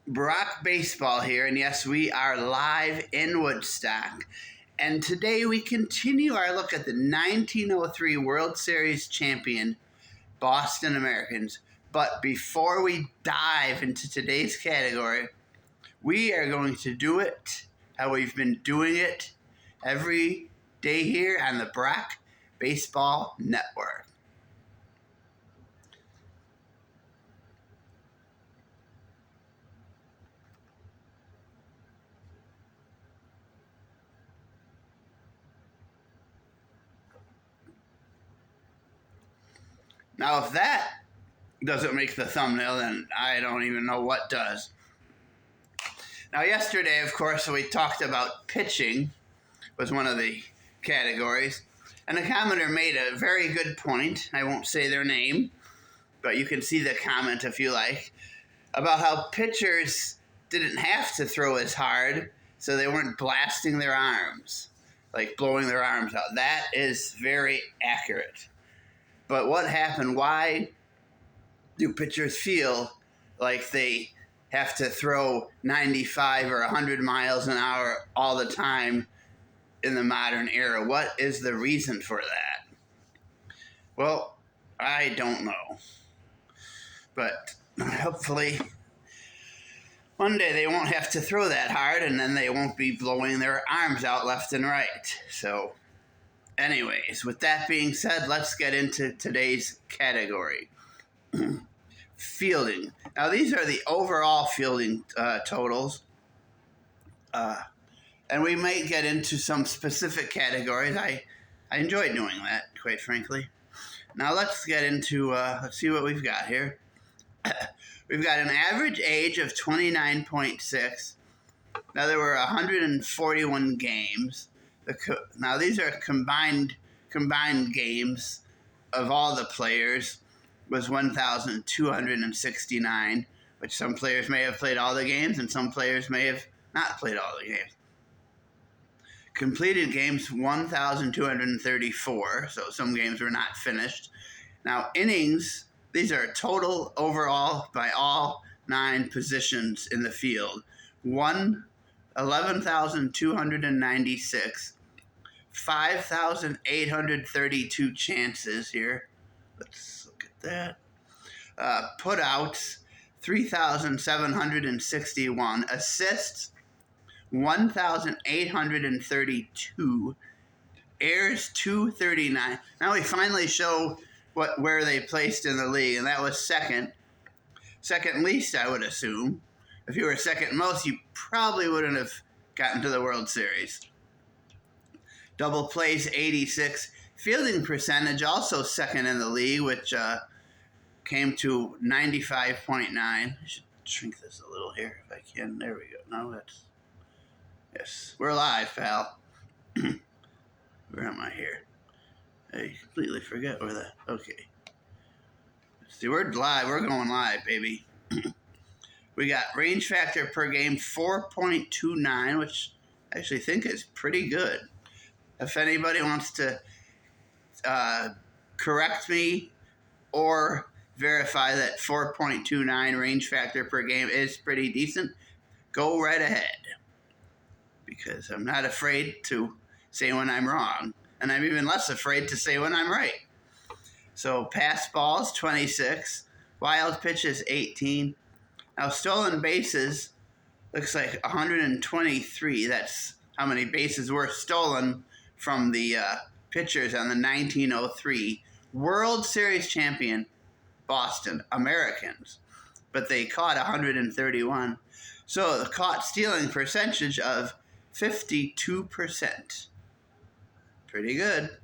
Brock Baseball here, and yes, we are live in Woodstock. And today we continue our look at the 1903 World Series champion, Boston Americans. But before we dive into today's category, we are going to do it how we've been doing it every day here on the Brock Baseball Network. Now, if that doesn't make the thumbnail, then I don't even know what does. Now, yesterday, of course, we talked about pitching was one of the categories, and the commenter made a very good point. I won't say their name, but you can see the comment if you like, about how pitchers didn't have to throw as hard, so they weren't blasting their arms, like blowing their arms out. That is very accurate. But what happened? Why do pitchers feel like they have to throw 95 or 100 miles an hour all the time in the modern era? What is the reason for that? Well, I don't know. But hopefully one day they won't have to throw that hard, and then they won't be blowing their arms out left and right. So anyways, with that being said, let's get into today's category. Fielding. Now, these are the overall fielding totals. And we might get into some specific categories. I enjoy doing that, quite frankly. Now, let's get into, let's see what we've got here. We've got an average age of 29.6. Now, there were 141 games. Now, these are combined games of all the players was 1,269, which some players may have played all the games and some players may have not played all the games. Completed games, 1,234, so some games were not finished. Now, innings, these are total overall by all 9 positions in the field. 11,296, 5,832 chances here. Let's look at that. Putouts, 3,761. Assists, 1,832. Errors, 239. Now we finally show where they placed in the league, and that was second. Second least, I would assume. If you were second most, you probably wouldn't have gotten to the World Series. Double plays, 86. Fielding percentage, also second in the league, which came to 95.9. I should shrink this a little here if I can. There we go. No, that's... Yes, we're live, pal. Where am I here? I completely forget where that... Okay. See, we're live. We're going live, baby. We got range factor per game, 4.29, which I actually think is pretty good. If anybody wants to correct me or verify that 4.29 range factor per game is pretty decent, go right ahead. Because I'm not afraid to say when I'm wrong. And I'm even less afraid to say when I'm right. So pass balls, 26. Wild pitches, 18. Now, stolen bases, looks like 123. That's how many bases were stolen from the pitchers on the 1903 World Series champion Boston Americans. But they caught 131. So the caught stealing percentage of 52%. Pretty good.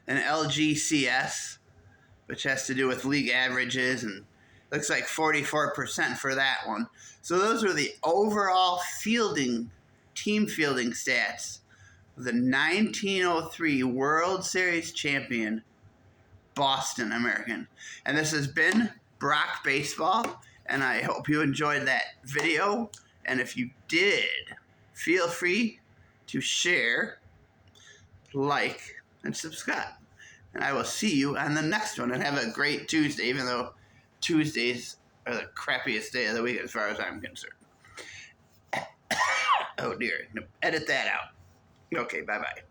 And LGCS, which has to do with league averages, and looks like 44% for that one. So those were the overall team fielding stats of the 1903 World Series champion Boston American. And this has been Brock Baseball, and I hope you enjoyed that video. And if you did, feel free to share, like, and subscribe. And I will see you on the next one. And have a great Tuesday, even though Tuesdays are the crappiest day of the week as far as I'm concerned. Oh dear. Edit that out. Okay, bye-bye.